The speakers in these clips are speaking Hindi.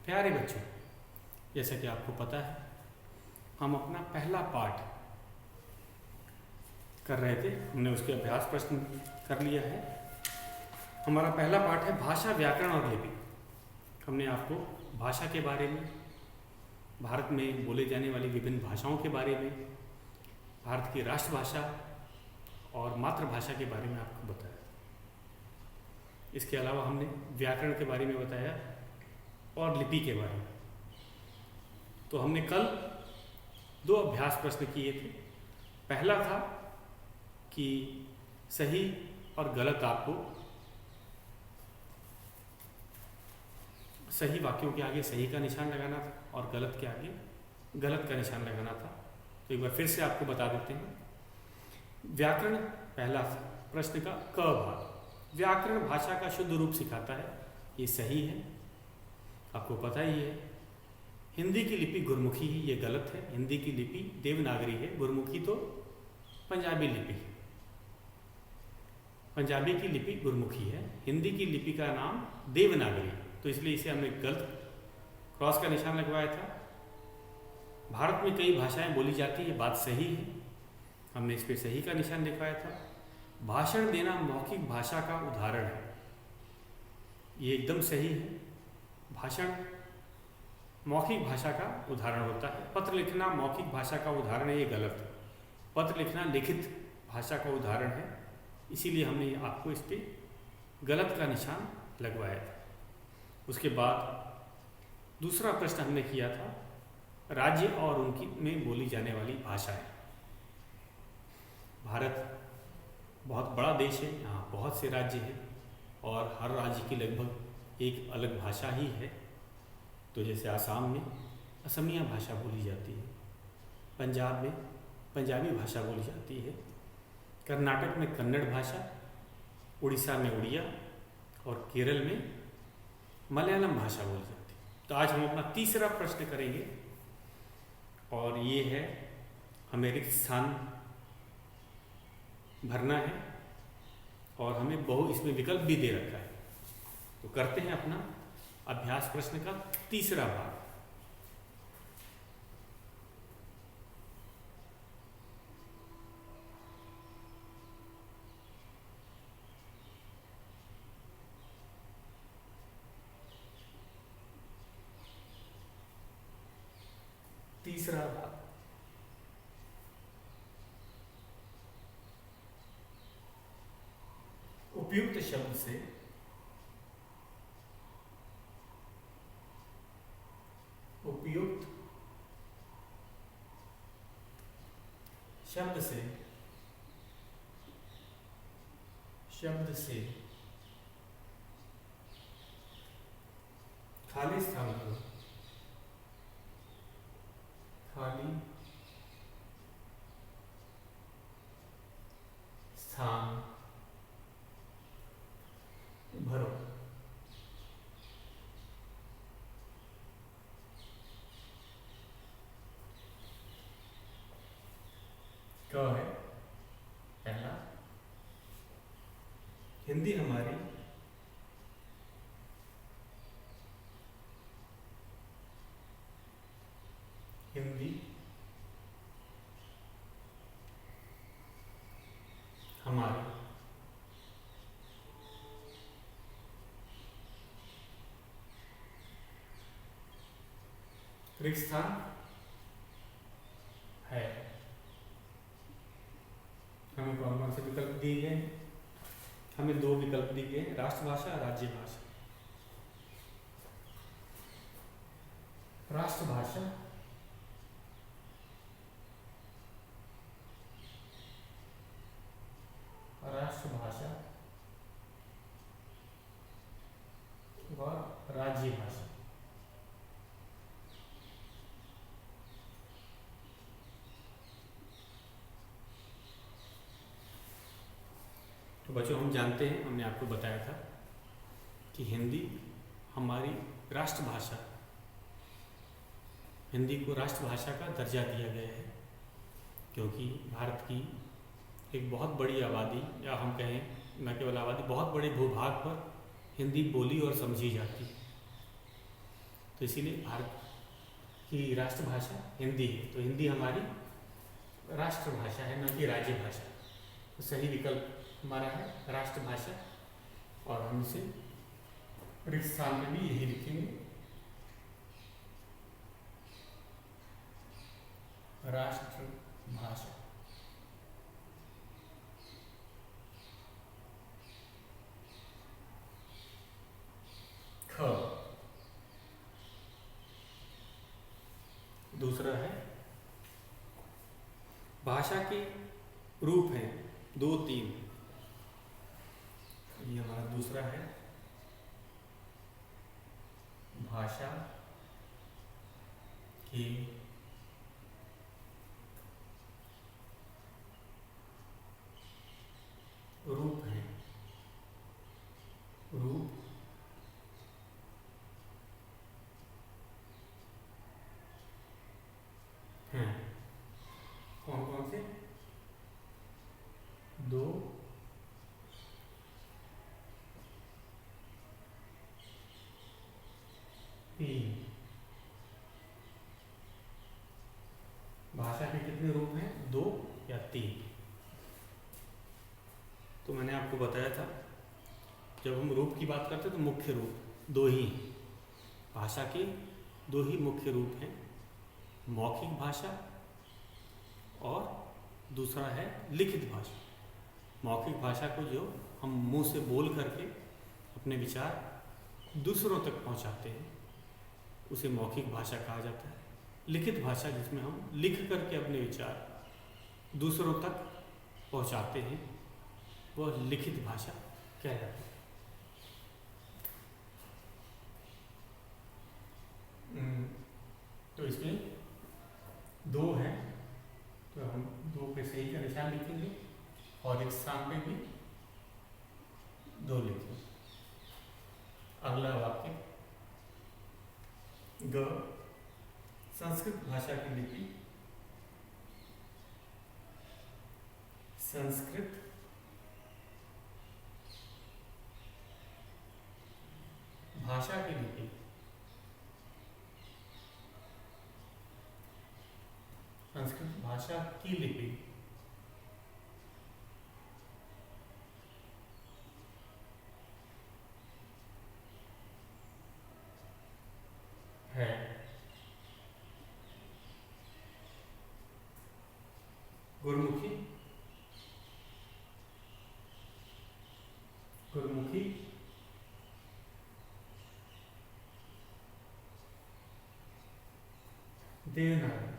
प्यारे बच्चों, जैसा कि आपको पता है हम अपना पहला पाठ कर रहे थे। हमने उसके अभ्यास प्रश्न कर लिया है। हमारा पहला पाठ है भाषा, व्याकरण और लिपि। हमने आपको भाषा के बारे में, भारत में बोले जाने वाली विभिन्न भाषाओं के बारे में, भारत की राष्ट्रभाषा और मातृभाषा के बारे में आपको बताया। इसके अलावा हमने व्याकरण के बारे में बताया और लिपि के बारे में। तो हमने कल 2 अभ्यास प्रश्न किए थे। पहला था कि सही और गलत, आपको सही वाक्यों के आगे सही का निशान लगाना था और गलत के आगे गलत का निशान लगाना था। तो एक बार फिर से आपको बता देते हैं। व्याकरण पहला प्रश्न का क भाग, व्याकरण भाषा का शुद्ध रूप सिखाता है, ये सही है, आपको पता ही है। हिंदी की लिपि गुरमुखी ही, ये गलत है। हिंदी की लिपि देवनागरी है, गुरमुखी तो पंजाबी लिपि है। पंजाबी की लिपि गुरमुखी है, हिंदी की लिपि का नाम देवनागरी, तो इसलिए इसे हमने गलत क्रॉस का निशान लगवाया था। भारत में कई भाषाएं बोली जाती है, बात सही है, हमने इस पर सही का निशान लिखवाया था। भाषण देना मौखिक भाषा का उदाहरण है, ये एकदम सही है। भाषण मौखिक भाषा का उदाहरण होता है। पत्र लिखना मौखिक भाषा का उदाहरण है, ये गलत है। पत्र लिखना लिखित भाषा का उदाहरण है, इसीलिए हमने आपको इस पर गलत का निशान लगवाया था। उसके बाद दूसरा प्रश्न हमने किया था राज्य और उनकी में बोली जाने वाली भाषाएं। भारत बहुत बड़ा देश है, यहाँ बहुत से राज्य हैं और हर राज्य की लगभग एक अलग भाषा ही है। तो जैसे आसाम में असमिया भाषा बोली जाती है, पंजाब में पंजाबी भाषा बोली जाती है, कर्नाटक में कन्नड़ भाषा, उड़ीसा में उड़िया और केरल में मलयालम भाषा बोली जाती है। तो आज हम अपना तीसरा प्रश्न करेंगे और ये है, हमें रिक्त स्थान भरना है और हमें इसमें विकल्प भी दे रखा है। तो करते हैं अपना अभ्यास प्रश्न का तीसरा भाग। तीसरा भाग, उपयुक्त शब्द से उपयुक्त शब्द से खाली स्थान को खाली स्थान भरो। क्या है पहला, हिंदी हमारी रिक्त स्थान है। हमें कौन कौन से विकल्प दिए गए? हमें 2 विकल्प दिए गए, राष्ट्रभाषा, राज्य भाषा। राष्ट्रभाषा और राज्य भाषा। तो बच्चों, हम जानते हैं, हमने आपको बताया था कि हिंदी हमारी राष्ट्रभाषा, हिंदी को राष्ट्रभाषा का दर्जा दिया गया है, क्योंकि भारत की एक बहुत बड़ी आबादी, या हम कहें न केवल आबादी, बहुत बड़े भूभाग पर हिंदी बोली और समझी जाती है। तो इसीलिए भारत की राष्ट्रभाषा हिंदी है। तो हिंदी हमारी राष्ट्रभाषा है, न कि राज्य भाषा। तो सही विकल्प हमारा है राष्ट्रभाषा, और हम इसे रिक्त स्थान में भी यही लिखेंगे, राष्ट्रभाषा। ख, दूसरा है भाषा के रूप हैं 2-3। ये हमारा दूसरा है भाषा के रूप हैं, रूप हैं। कौन कौन से? 2, 3। भाषा के कितने रूप हैं? 2 या 3। तो मैंने आपको बताया था, जब हम रूप की बात करते हैं तो मुख्य रूप 2 ही हैं। भाषा के 2 ही मुख्य रूप हैं, मौखिक भाषा और दूसरा है लिखित भाषा। मौखिक भाषा को जो हम मुंह से बोल करके अपने विचार दूसरों तक पहुंचाते हैं, उसे मौखिक भाषा कहा जाता है। लिखित भाषा जिसमें हम लिख करके अपने विचार दूसरों तक पहुंचाते हैं, वह लिखित भाषा कहलाती है। तो इसमें 2 है, तो हम 2 पे सही का निशान लिखेंगे और एक स्थान पे भी 2 लिखेंगे। अगला वाक्य, ग, संस्कृत भाषा की लिपि, संस्कृत भाषा की लिपि, संस्कृत भाषा की लिपि है गुरमुखी, गुरमुखी, देवनागरी,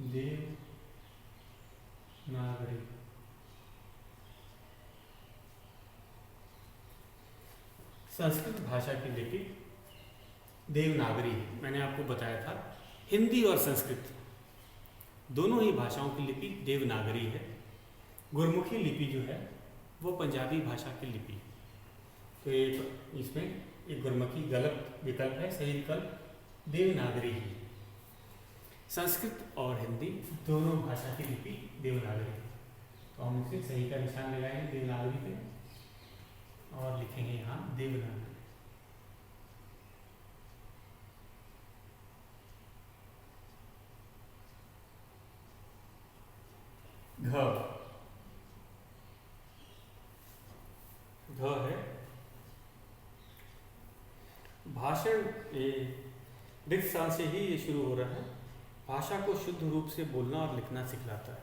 देवनागरी। संस्कृत भाषा की लिपि देवनागरी है। मैंने आपको बताया था, हिंदी और संस्कृत दोनों ही भाषाओं की लिपि देवनागरी है। गुरमुखी लिपि जो है वो पंजाबी भाषा की लिपि है। तो एक इसमें एक गुरमुखी गलत विकल्प है, सही विकल्प देवनागरी है। संस्कृत और हिंदी दोनों भाषा की लिपि देवनागरी है। तो हम इसे सही का निशान लगाएंगे देवनागरी पे और लिखेंगे यहाँ देवनागरी। घ, घ है भाषण। रिक्त स्थान से ही ये शुरू हो रहा है। भाषा को शुद्ध रूप से बोलना और लिखना सिखलाता है।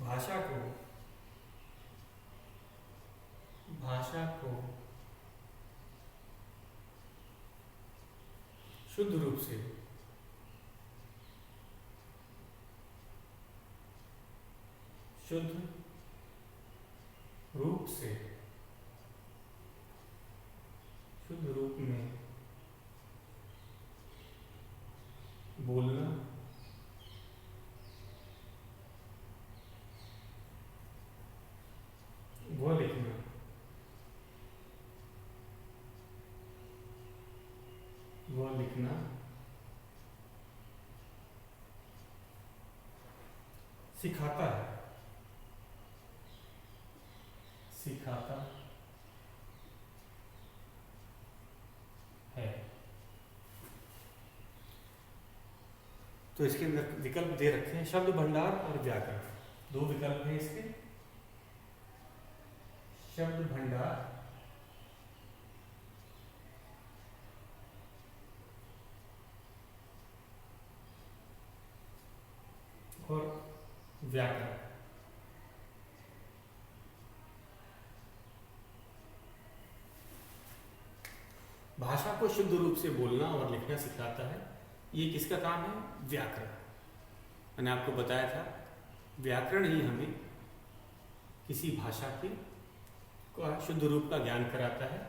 भाषा को शुद्ध रूप से शुद्ध रूप में बोलना व लिखना सिखाता सिखाता है। तो इसके अंदर विकल्प दे रखे हैं, शब्द भंडार और व्याकरण, दो विकल्प हैं इसके। शब्द भंडार और व्याकरण। भाषा को शुद्ध रूप से बोलना और लिखना सिखाता है, ये किसका काम है? व्याकरण। मैंने आपको बताया था व्याकरण ही हमें किसी भाषा की शुद्ध रूप का ज्ञान कराता है।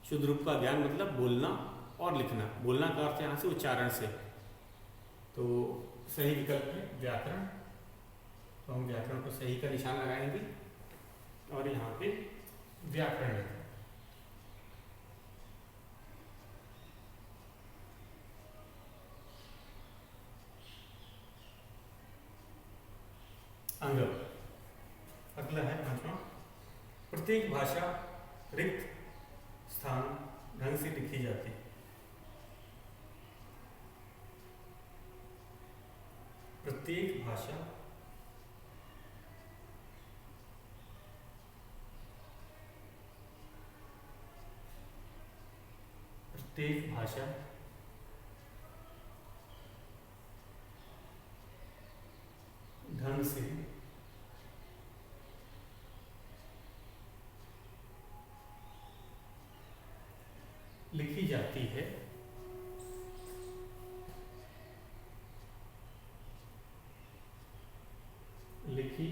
शुद्ध रूप का ज्ञान मतलब बोलना और लिखना। बोलना का अर्थ यहाँ से उच्चारण से, तो सही विकल्प है व्याकरण। तो हम व्याकरण को सही का निशान लगाएंगे और यहाँ पे व्याकरण लिखें। अंगम। अगला है पांचवा, प्रत्येक भाषा रिक्त स्थान ढंग से लिखी जाती है। प्रत्येक भाषा ढंग से लिखी जाती है। लिखी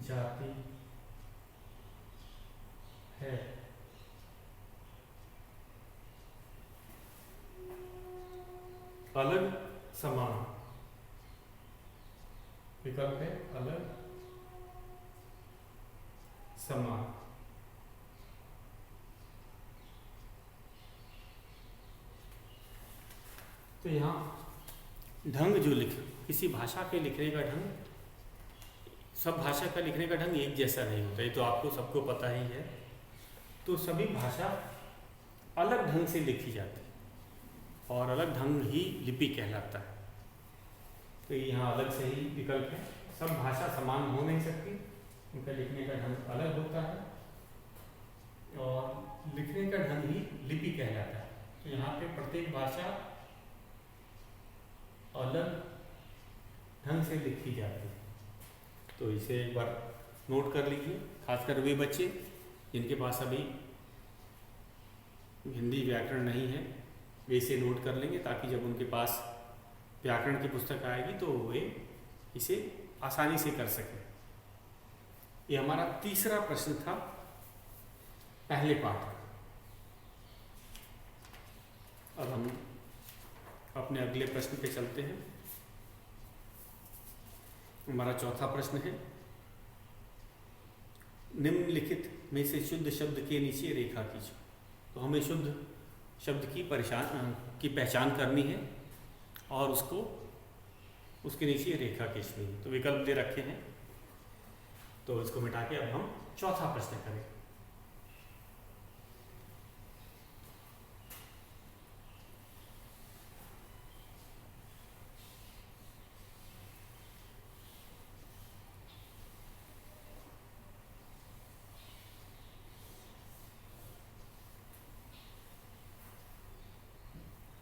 जाती है। अलग समान विकल्प है, अलग समान। तो यहाँ ढंग जो किसी भाषा के लिखने का ढंग, सब भाषा का लिखने का ढंग एक जैसा नहीं होता, ये तो आपको सबको पता ही है। तो सभी भाषा अलग ढंग से लिखी जाती है और अलग ढंग ही लिपि कहलाता है। तो यहाँ अलग से ही विकल्प है। सब भाषा समान हो नहीं सकती, उनका लिखने का ढंग अलग होता है और लिखने का ढंग ही लिपि कहलाता है। तो यहाँ पे प्रत्येक भाषा अलग ढंग से लिखी जाती है। तो इसे एक बार नोट कर लीजिए, खासकर वे बच्चे जिनके पास अभी हिंदी व्याकरण नहीं है, वे इसे नोट कर लेंगे ताकि जब उनके पास व्याकरण की पुस्तक आएगी तो वे इसे आसानी से कर सकें। ये हमारा तीसरा प्रश्न था पहले पाठ का। अब हम अपने अगले प्रश्न पे चलते हैं। हमारा चौथा प्रश्न है, निम्नलिखित में से शुद्ध शब्द के नीचे रेखा खींचो। तो हमें शुद्ध शब्द की पहचान करनी है और उसके नीचे रेखा खींचनी है। तो विकल्प दे रखे हैं, तो इसको मिटा के अब हम चौथा प्रश्न करें।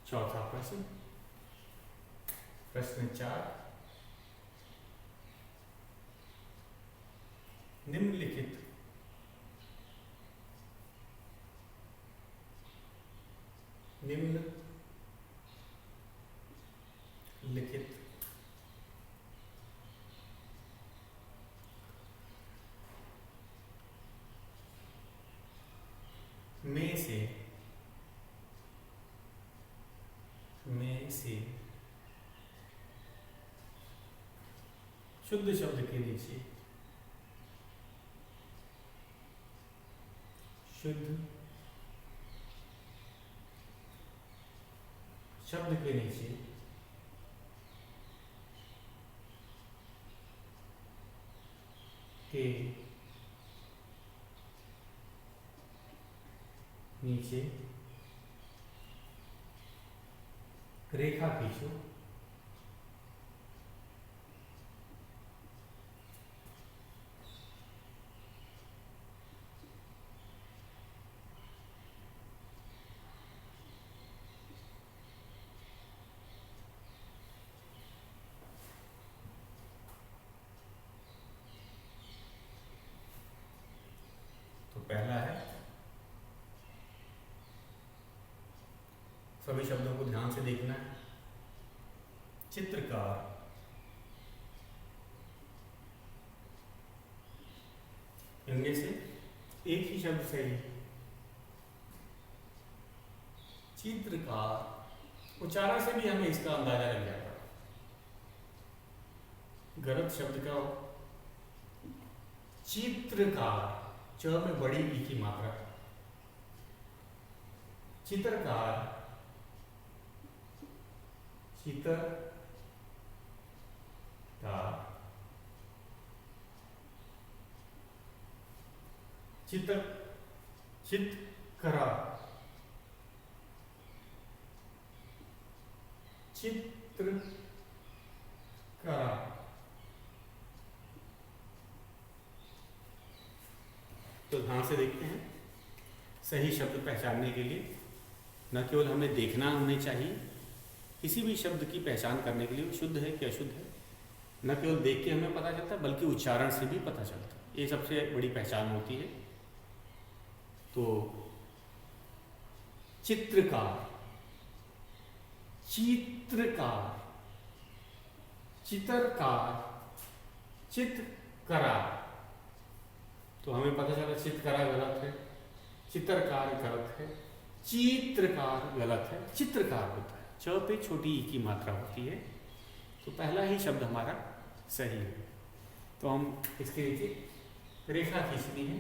चौथा प्रश्न, प्रश्न 4, निम्नलिखित में से शुद्ध शब्द के नीचे शुद्ध शब्द के नीचे के नीचे रेखा खींचो। तो पहला है, सभी शब्दों को ध्यान से देखना है। चित्रकार, इनमें से एक ही शब्द सही है। चित्रकार, उच्चारण से भी हमें इसका अंदाजा लग जाता है। गलत शब्द का चित्रकार, च में बड़ी ई की मात्रा। चित्रकार, चित्रकार, चित्र, चित्रकरा, चित्रकरा। तो ध्यान से देखते हैं। सही शब्द पहचानने के लिए न केवल हमें देखना होना चाहिए, किसी भी शब्द की पहचान करने के लिए शुद्ध है कि अशुद्ध है, न केवल देख के हमें पता चलता बल्कि उच्चारण से भी पता चलता है। ये सबसे बड़ी पहचान होती है। तो चित्रकार, चित्रकार, चित्रकार, चित्रकरा। तो हमें पता चला चित्रकरा गलत है, चित्रकार गलत है, चित्रकार गलत है, चित्रकार होता है। च पे छोटी ई की मात्रा होती है। तो पहला ही शब्द हमारा सही है। तो हम इसके नीचे रेखा खींचनी है।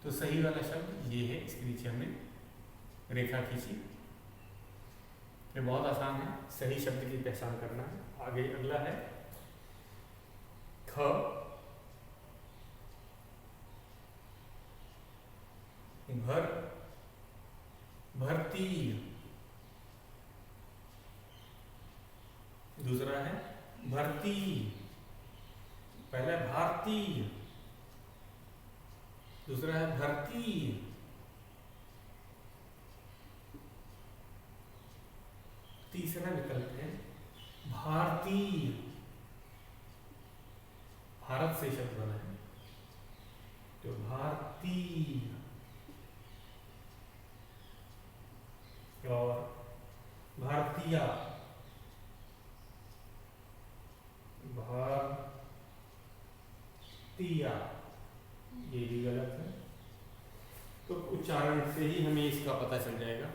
तो सही वाला शब्द ये है, इसके नीचे हमने रेखा खींची। ये बहुत आसान है, सही शब्द की पहचान करना है। आगे अगला है ख, भर, भर्ती। दूसरा है भर्ती, पहला भारतीय, दूसरा है भर्ती। तीसरा विकल्प है भारतीय, भारत से शब्द बना है तो भारतीय। और भारतीय, भारतीय, ये भी गलत है। तो उच्चारण से ही हमें इसका पता चल जाएगा।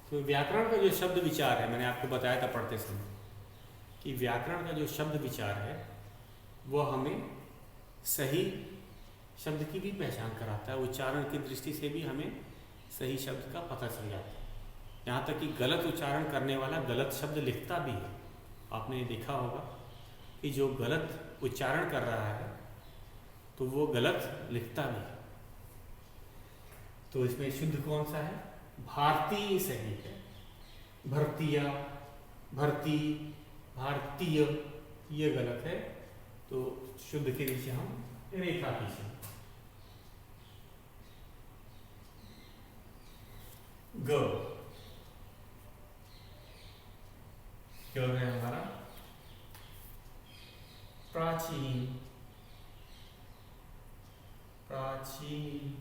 तो व्याकरण का जो शब्द विचार है, मैंने आपको बताया था पढ़ते समय कि व्याकरण का जो शब्द विचार है वह हमें सही शब्द की भी पहचान कराता है। उच्चारण की दृष्टि से भी हमें सही शब्द का पता चल जाता है। यहाँ तक कि गलत उच्चारण करने वाला गलत शब्द लिखता भी है। आपने देखा होगा कि जो गलत उच्चारण कर रहा है तो वो गलत लिखता भी है। तो इसमें शुद्ध कौन सा है? भारतीय सही है। भर्तिया, भर्ती, भारतीय ये गलत है। तो शुद्ध के नीचे हम रेखा खींचें। ग, क्या है हमारा? प्राचीन, प्राचीन।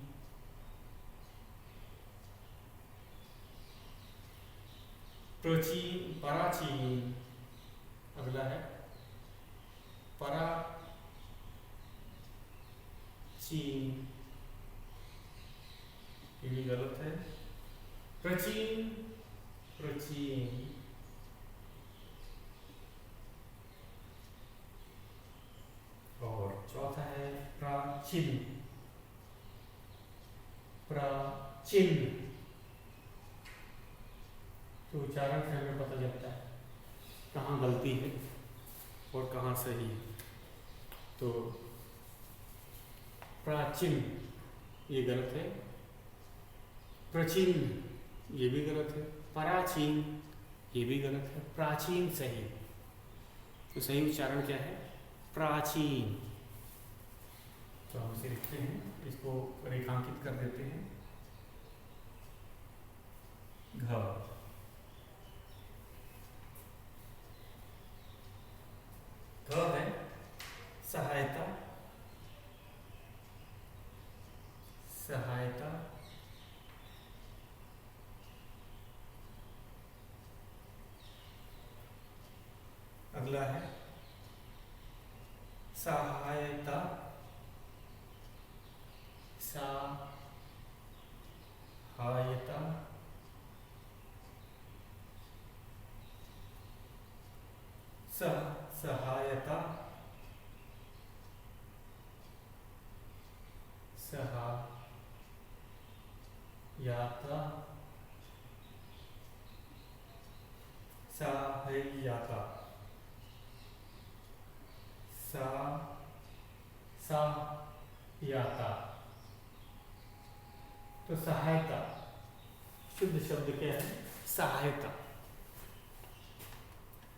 प्राचीन, पराचीन। अगला है पराचीन, ये भी गलत है। प्राचीन, प्राचीन। और चौथा है प्राचीन, प्राचीन। तो उच्चारण से हमें पता चलता है कहाँ गलती है और कहाँ सही है। तो प्राचीन ये गलत है, प्राचीन ये भी गलत है, प्राचीन ये भी गलत है, प्राचीन सही। तो सही उच्चारण क्या है? प्राचीन। तो हम इसे लिखते हैं, इसको रेखांकित कर देते हैं। घ है सहायता, सहायता। अगला है सहायता, सहायता। सहायता, सहायता, सहायता, सहायता। तो सहायता शुद्ध शब्द क्या है? सहायता।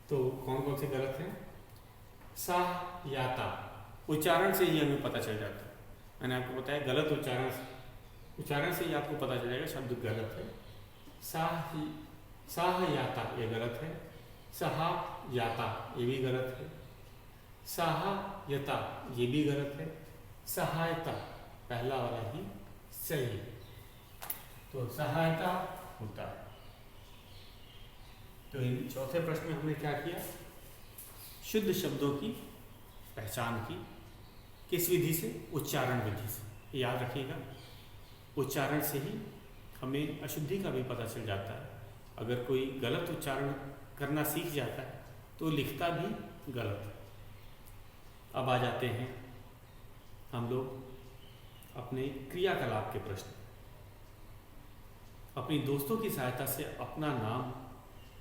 तो कौन कौन से गलत हैं? सहायता उच्चारण से ही हमें पता चल जाता है। मैंने आपको बताया गलत उच्चारण से ही आपको पता चल जाएगा शब्द गलत है। सहायता ये गलत है, सहायता ये भी गलत है, सहायता ये भी गलत है, सहायता पहला वाला ही सही। तो सहायता होता है। तो इन चौथे प्रश्न में हमने क्या किया? शुद्ध शब्दों की पहचान की। किस विधि से? उच्चारण विधि से। याद रखिएगा, उच्चारण से ही हमें अशुद्धि का भी पता चल जाता है। अगर कोई गलत उच्चारण करना सीख जाता है तो लिखता भी गलत है। अब आ जाते हैं हम लोग अपने क्रियाकलाप के प्रश्न। अपनी दोस्तों की सहायता से अपना नाम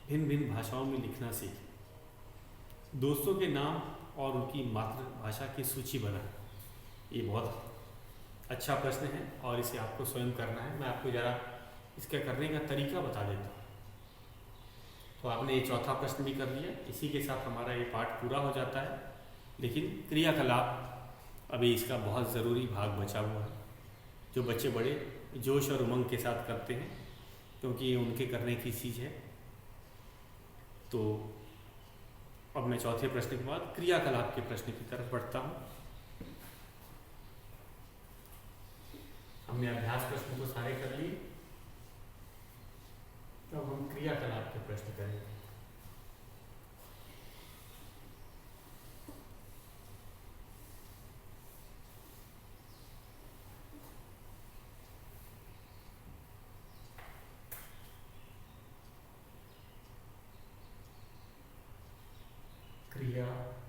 भिन्न भिन्न भाषाओं में लिखना सीखें। दोस्तों के नाम और उनकी मातृभाषा की सूची बनाएं। ये बहुत अच्छा प्रश्न है और इसे आपको स्वयं करना है। मैं आपको ज़रा इसका करने का तरीका बता देता हूँ। तो आपने ये चौथा प्रश्न भी कर लिया। इसी के साथ हमारा ये पाठ पूरा हो जाता है। लेकिन क्रियाकलाप अभी इसका बहुत ज़रूरी भाग बचा हुआ है, जो बच्चे बड़े जोश और उमंग के साथ करते हैं, क्योंकि ये उनके करने की चीज़ है। तो अब मैं चौथे प्रश्न के बाद क्रियाकलाप के प्रश्न की तरफ बढ़ता हूँ। हमने अभ्यास प्रश्न को सारे कर लिए, तो अब हम क्रियाकलाप के प्रश्न करेंगे। क्रियाकलाप।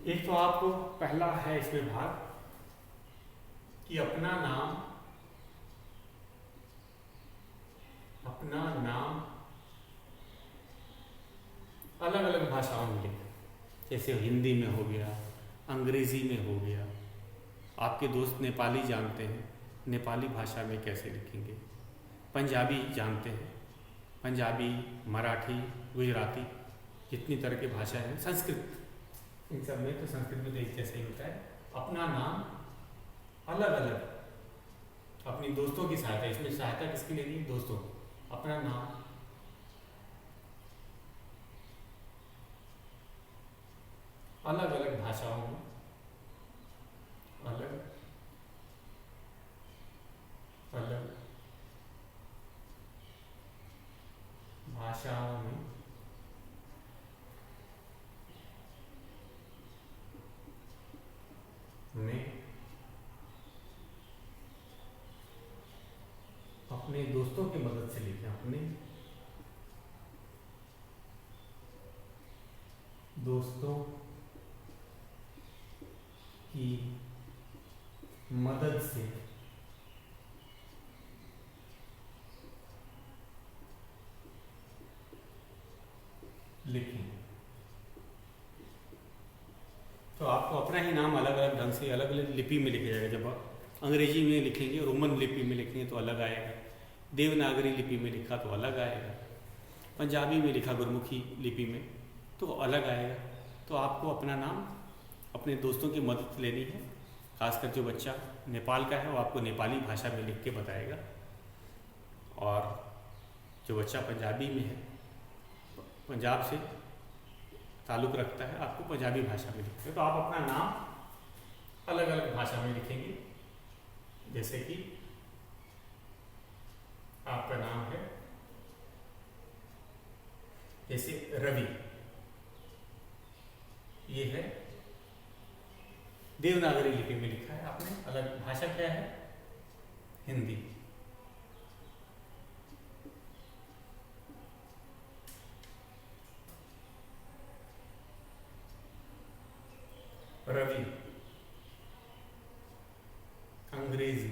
एक तो आपको पहला है इसमें भाग कि अपना नाम अलग अलग भाषाओं में लिखें। जैसे हिंदी में हो गया, अंग्रेजी में हो गया। आपके दोस्त नेपाली जानते हैं, नेपाली भाषा में कैसे लिखेंगे? पंजाबी जानते हैं, पंजाबी, मराठी, गुजराती, जितनी तरह की भाषा है, संस्कृत, इन सब में तो संस्कृत में तो एक जैसे ही होता है। अपना नाम अलग अलग, अपनी दोस्तों की सहायता, इसमें सहायता किसकी लेनी है? दोस्तों। अपना नाम अलग अलग भाषाओं में, अलग अलग भाषाओं में अपने दोस्तों की मदद से लिखें। अपने दोस्तों की मदद से अपना ही नाम अलग अलग ढंग से अलग अलग लिपि में लिखा जाएगा। जब आप अंग्रेजी में लिखेंगे, रोमन लिपि में लिखेंगे तो अलग आएगा, देवनागरी लिपि में लिखा तो अलग आएगा, पंजाबी में लिखा गुरमुखी लिपि में तो अलग आएगा। तो आपको अपना नाम अपने दोस्तों की मदद लेनी है, खासकर जो बच्चा नेपाल का है वो आपको नेपाली भाषा में लिख के बताएगा, और जो बच्चा पंजाबी में है, पंजाब से ताल्लुक़ रखता है, आपको पंजाबी भाषा में लिखते हैं। तो आप अपना नाम अलग अलग भाषा में लिखेंगे। जैसे कि आपका नाम है जैसे रवि, ये है देवनागरी लिपि में लिखा है आपने, अलग भाषा क्या है? हिंदी। रवि अंग्रेजी,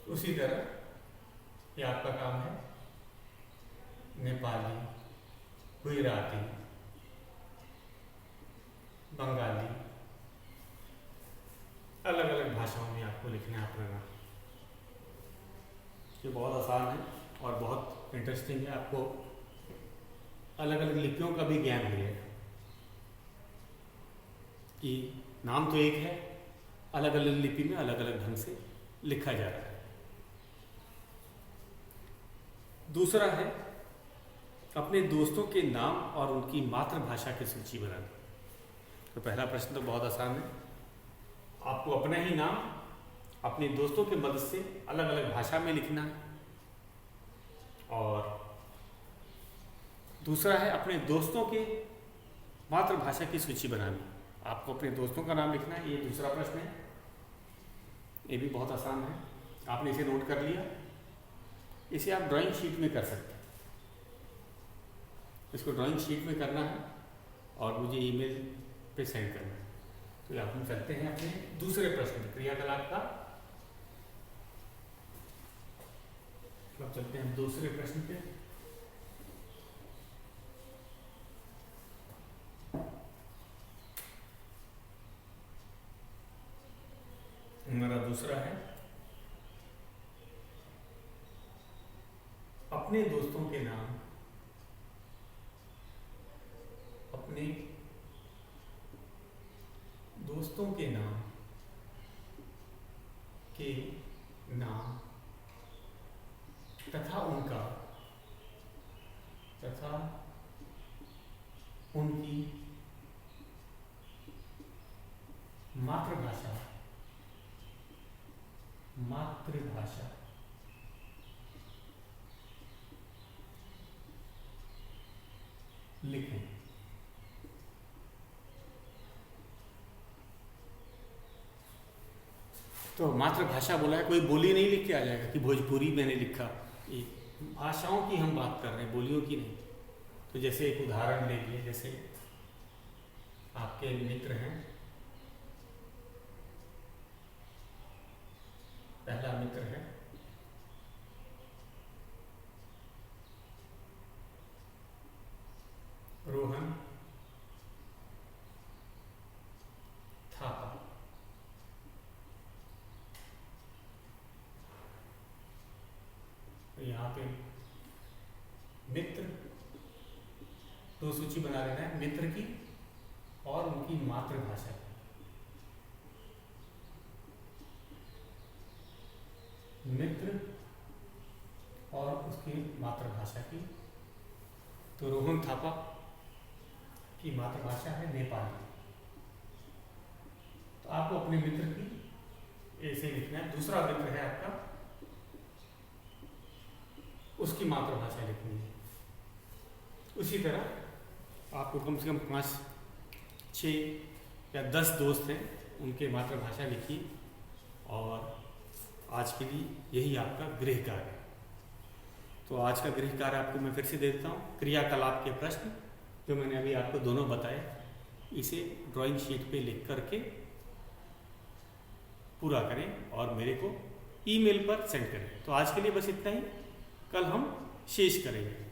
उसी तरह ये आपका काम है नेपाली, गुजराती, बंगाली, अलग अलग भाषाओं में आपको लिखना है अपना नाम। ये बहुत आसान है और बहुत इंटरेस्टिंग है, आपको अलग अलग लिपियों का भी ज्ञान मिलेगा कि नाम तो एक है, अलग अलग लिपि में अलग अलग ढंग से लिखा जा रहा है। दूसरा है अपने दोस्तों के नाम और उनकी मातृभाषा की सूची बनाना। तो पहला प्रश्न तो बहुत आसान है, आपको अपना ही नाम अपने दोस्तों के मदद से अलग अलग भाषा में लिखना है। और दूसरा है अपने दोस्तों के मातृभाषा की सूची बनानी, आपको अपने दोस्तों का नाम लिखना है। ये दूसरा प्रश्न है, ये भी बहुत आसान है, आपने इसे नोट कर लिया। इसे आप ड्राइंग शीट में कर सकते हैं, इसको ड्राइंग शीट में करना है और मुझे ईमेल पे सेंड करना है। तो आप हम चलते हैं अपने दूसरे प्रश्न क्रियाकलाप का। अब चलते हैं दूसरे प्रश्न पे। हमारा दूसरा है अपने दोस्तों के नाम, अपने दोस्तों के नाम तथा उनकी मातृभाषा लिखें। तो मातृभाषा बोला है, कोई बोली नहीं लिख के आ जाएगा कि भोजपुरी मैंने लिखा। ये भाषाओं की हम बात कर रहे हैं, बोलियों की नहीं। तो जैसे एक उदाहरण ले लिए, जैसे आपके मित्र हैं, पहला मित्र है रोहन थापा। तो यहाँ पे मित्र दो सूची बना लेना है, मित्र की और उनकी मातृभाषा की। मित्र और उसकी मातृभाषा की। तो रोहन थापा की मातृभाषा है नेपाली, तो आपको अपने मित्र की ऐसे लिखना है। दूसरा मित्र है आपका, उसकी मातृभाषा लिखनी है। उसी तरह आपको कम से कम 5, 6 या 10 दोस्त हैं, उनके मातृभाषा लिखिए। और आज के लिए यही आपका गृह कार्य है। तो आज का गृह कार्य आपको मैं फिर से दे देता हूँ। क्रियाकलाप के प्रश्न जो मैंने अभी आपको दोनों बताए, इसे ड्राइंग शीट पे लिख करके पूरा करें और मेरे को ईमेल पर सेंड करें। तो आज के लिए बस इतना ही, कल हम शेष करेंगे।